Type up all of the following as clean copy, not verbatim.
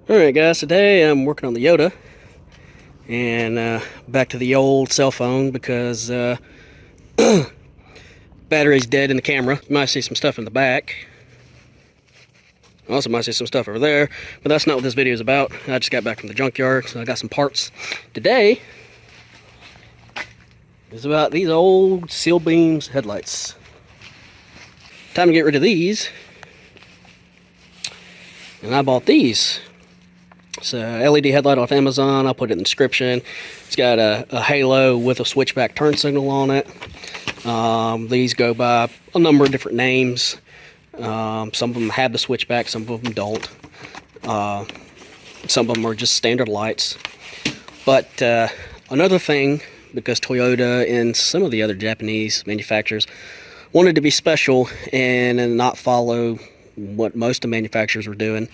Alright guys, today I'm working on the Yoda and back to the old cell phone because battery's dead in the camera. You might see some stuff in the back. Also might see some stuff over there, but that's not what this video is about. I just got back from the junkyard, so I got some parts. Today is about these old seal beams headlights. Time to get rid of these. And I bought these. It's a LED headlight off Amazon. I'll put it in the description. It's got a halo with a switchback turn signal on it. These go by a number of different names. Some of them have the switchback, some of them don't. Some of them are just standard lights. But another thing, because Toyota and some of the other Japanese manufacturers wanted to be special and not follow what most of the manufacturers were doing,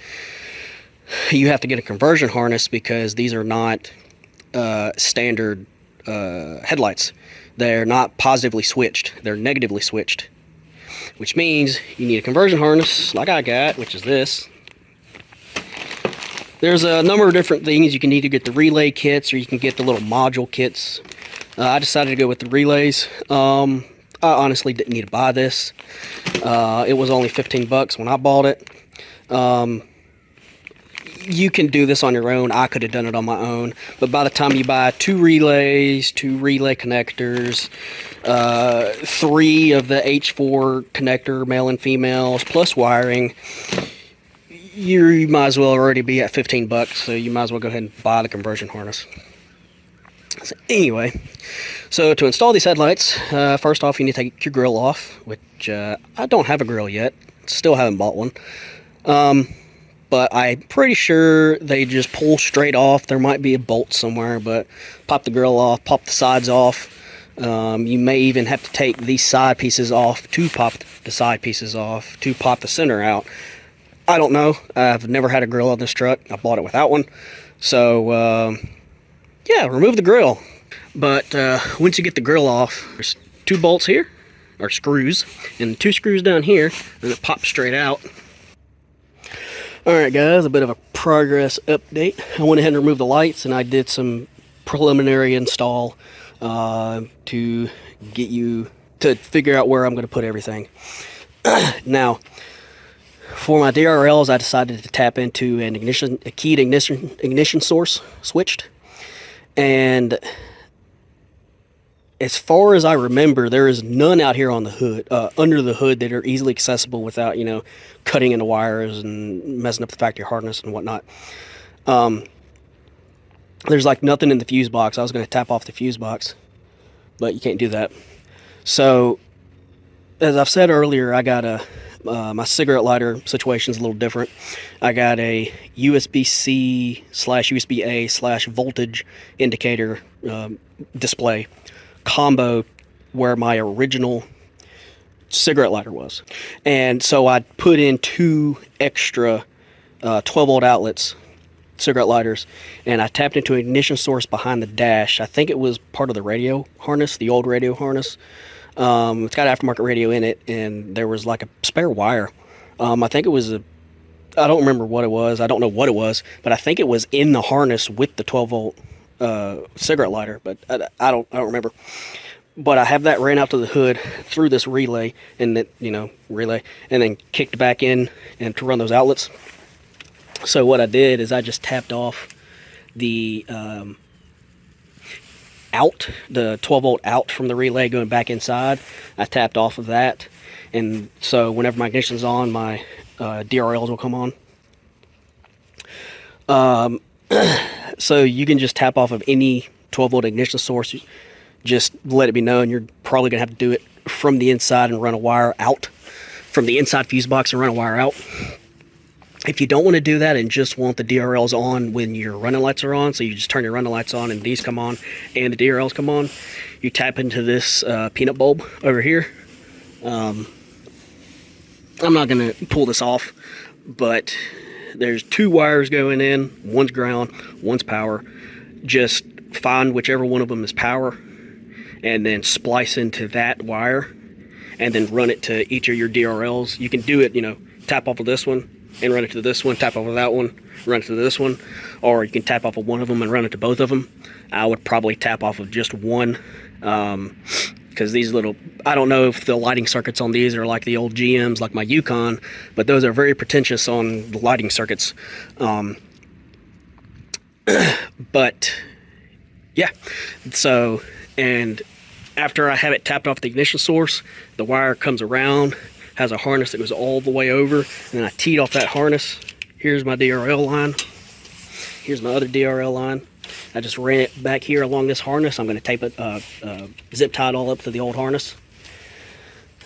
you have to get a conversion harness because these are not standard headlights. They're not positively switched, they're negatively switched, which means you need a conversion harness like I got, which is this. There's a number of different things. You can either get the relay kits or you can get the little module kits. I decided to go with the relays. I honestly didn't need to buy this. It was only 15 bucks when I bought it. You can do this on your own. I could have done it on my own, but by the time you buy two relays, two relay connectors, 3 of the H4 connector, male and females, plus wiring, you might as well already be at 15 bucks, so you might as well go ahead and buy the conversion harness. So anyway, so to install these headlights, first off you need to take your grill off, which I don't have a grill yet, still haven't bought one. But I'm pretty sure they just pull straight off. There might be a bolt somewhere, but pop the grill off, pop the sides off. You may even have to take these side pieces off to pop the side pieces off, to pop the center out. I don't know. I've never had a grill on this truck. I bought it without one. So, yeah, remove the grill. But once you get the grill off, there's 2 bolts here, or screws, and 2 screws down here, and it pops straight out. Alright guys, a bit of a progress update. I went ahead and removed the lights and I did some preliminary install to get you to figure out where I'm going to put everything. Now, for my DRLs, I decided to tap into a keyed ignition source switched. And as far as I remember, there is none out here on the hood, under the hood, that are easily accessible without, you know, cutting into wires and messing up the factory harness and whatnot. There's like nothing in the fuse box. I was going to tap off the fuse box, but you can't do that. So, as I've said earlier, I got my cigarette lighter situation is a little different. I got a USB-C / USB-A / voltage indicator display combo where my original cigarette lighter was, and so I put in 2 extra 12-volt outlets, cigarette lighters, and I tapped into an ignition source behind the dash. I think it was part of the radio harness, the old radio harness. It's got aftermarket radio in it, and there was like a spare wire. I think it was I don't remember what it was. I don't know what it was, but I think it was in the harness with the 12-volt cigarette lighter, but I don't remember. But I have that ran out to the hood through this relay, and then, you know, relay, and then kicked back in and to run those outlets. So what I did is I just tapped off the out, the 12-volt out from the relay going back inside. I tapped off of that, and so whenever my ignition's on, my DRLs will come on. So you can just tap off of any 12-volt ignition source. Just let it be known you're probably going to have to do it from the inside and run a wire out, from the inside fuse box and run a wire out. If you don't want to do that and just want the DRLs on when your running lights are on, so you just turn your running lights on and these come on and the DRLs come on, you tap into this peanut bulb over here. I'm not going to pull this off, but there's 2 wires going in. One's ground, one's power. Just find whichever one of them is power, and then splice into that wire, and then run it to each of your DRLs. You can do it, you know, tap off of this one, and run it to this one, tap off of that one, run it to this one, or you can tap off of one of them and run it to both of them. I would probably tap off of just one, because these little, I don't know if the lighting circuits on these are like the old GMs, like my Yukon, but those are very pretentious on the lighting circuits. But yeah, so, and after I have it tapped off the ignition source, the wire comes around, has a harness that goes all the way over, and then I teed off that harness. Here's my DRL line. Here's my other DRL line. I just ran it back here along this harness. I'm going to tape it, zip tie it all up to the old harness.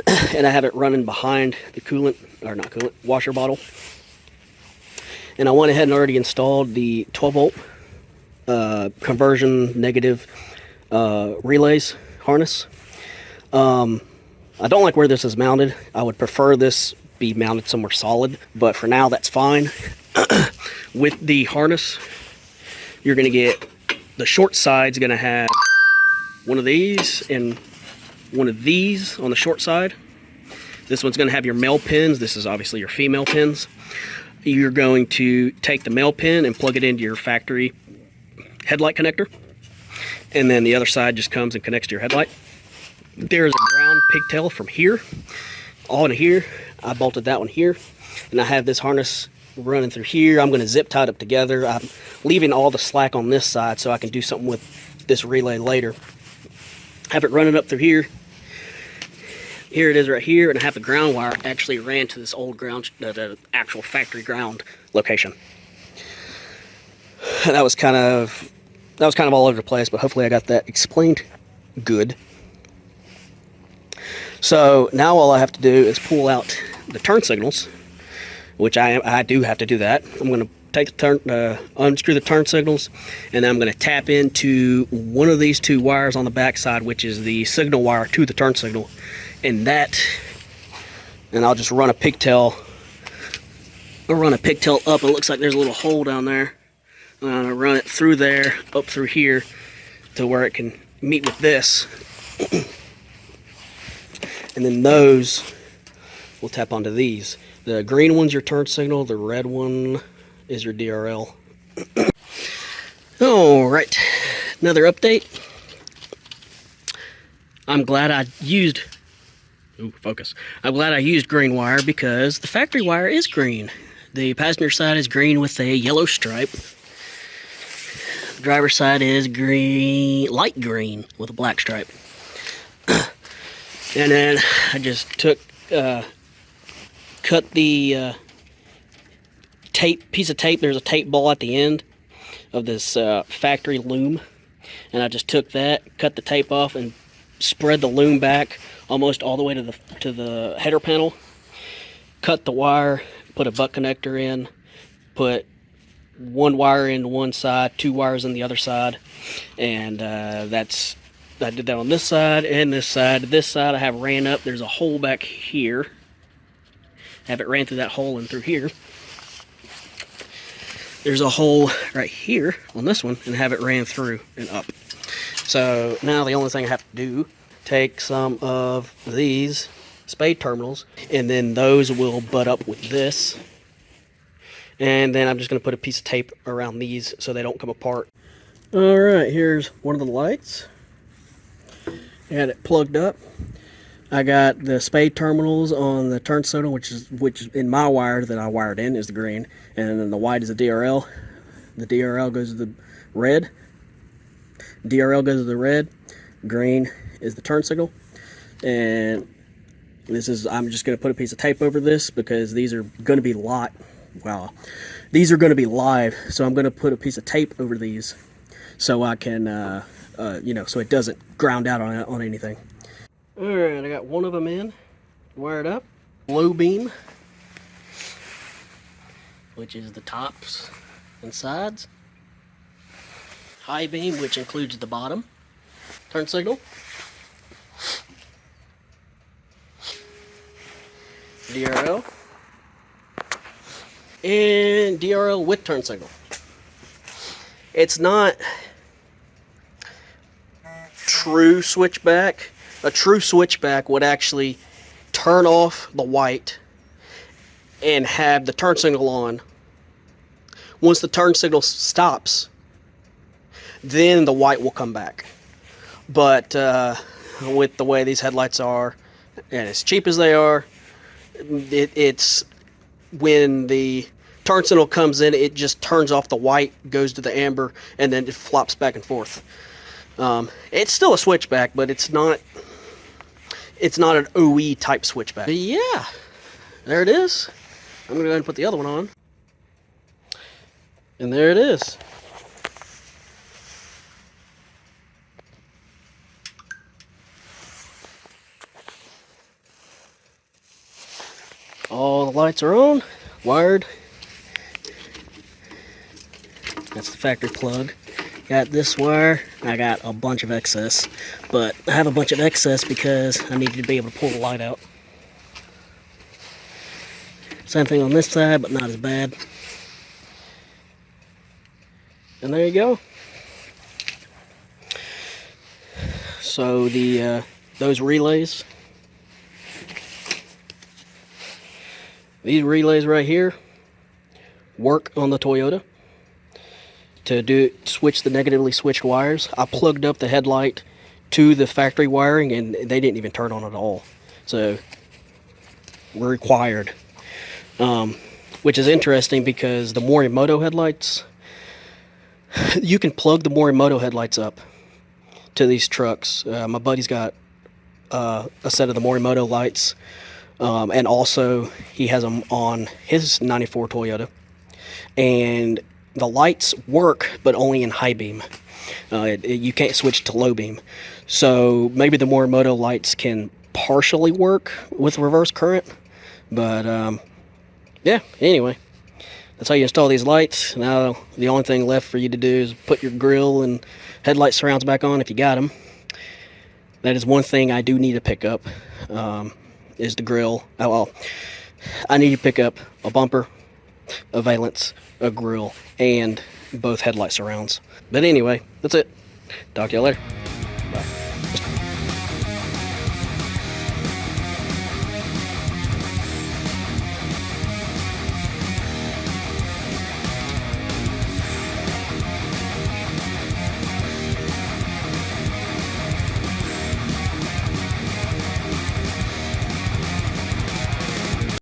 And I have it running behind the coolant, or not coolant, washer bottle. And I went ahead and already installed the 12 volt conversion negative relays harness. I don't like where this is mounted. I would prefer this be mounted somewhere solid, but for now that's fine. With the harness, you're going to get, the short side's going to have one of these and one of these on the short side. This one's going to have your male pins. This is obviously your female pins. You're going to take the male pin and plug it into your factory headlight connector, and then the other side just comes and connects to your headlight. There's a ground pigtail from here on here. I bolted that one here, and I have this harness running through here. I'm going to zip tie it up together. I'm leaving all the slack on this side so I can do something with this relay later. Have it running up through here. Here it is right here, and I have the ground wire actually ran to this old ground, the actual factory ground location. And that was kind of all over the place, but hopefully I got that explained good. So now all I have to do is pull out the turn signals, which I do have to do that. I'm going to take the turn, unscrew the turn signals, and then I'm going to tap into one of these two wires on the back side, which is the signal wire to the turn signal. And I'll just run a pigtail. I'll run a pigtail up. It looks like there's a little hole down there. I'm going to run it through there, up through here, to where it can meet with this. And then those will tap onto these. The green one's your turn signal, the red one is your DRL. Alright, another update. I'm glad I used green wire, because the factory wire is green. The passenger side is green with a yellow stripe. The driver's side is green, light green with a black stripe. And then I just took, cut the piece of tape. There's a tape ball at the end of this factory loom, and I just took that, cut the tape off, and spread the loom back almost all the way to the header panel. Cut the wire, put a butt connector in, put one wire in one side, two wires in the other side, and I did that on this side and this side. This side I have ran up. There's a hole back here. Have it ran through that hole and through here. There's a hole right here on this one, and have it ran through and up. So now the only thing I have to do, take some of these spade terminals, and then those will butt up with this. And then I'm just going to put a piece of tape around these so they don't come apart. Alright, here's one of the lights. Had it plugged up. I got the spade terminals on the turn signal, which in my wire that I wired in is the green, and then the white is the DRL. The DRL goes to the red. DRL goes to the red. Green is the turn signal. And I'm just going to put a piece of tape over this because these are going to be these are going to be live. So I'm going to put a piece of tape over these so I can, so it doesn't ground out on anything. Alright, I got one of them in, wired up. Low beam, which is the tops and sides. High beam, which includes the bottom. Turn signal. DRL. And DRL with turn signal. It's not true switchback. A true switchback would actually turn off the white and have the turn signal on. Once the turn signal stops, then the white will come back. But with the way these headlights are, and as cheap as they are, it's when the turn signal comes in, it just turns off the white, goes to the amber, and then it flops back and forth. It's still a switchback, but it's not an OE type switchback. But yeah, there it is. I'm gonna go ahead and put the other one on. And there it is. All the lights are on, wired. That's the factory plug. Got this wire. I got a bunch of excess, but I have a bunch of excess because I needed to be able to pull the light out. Same thing on this side, but not as bad. And there you go. So those relays, these relays right here work on the Toyota to switch the negatively switched wires. I plugged up the headlight to the factory wiring and they didn't even turn on at all. So we're required, which is interesting because the Morimoto headlights, you can plug the Morimoto headlights up to these trucks. My buddy's got a set of the Morimoto lights, and also he has them on his 94 Toyota, and the lights work but only in high beam. You can't switch to low beam, so maybe the Morimoto lights can partially work with reverse current, but yeah, anyway, that's how you install these lights. Now the only thing left for you to do is put your grill and headlight surrounds back on if you got them. That is one thing I do need to pick up, is the grill. Oh, well, I need to pick up a bumper, a valence, a grill, and both headlight surrounds. But anyway, that's it. Talk to y'all later. Bye.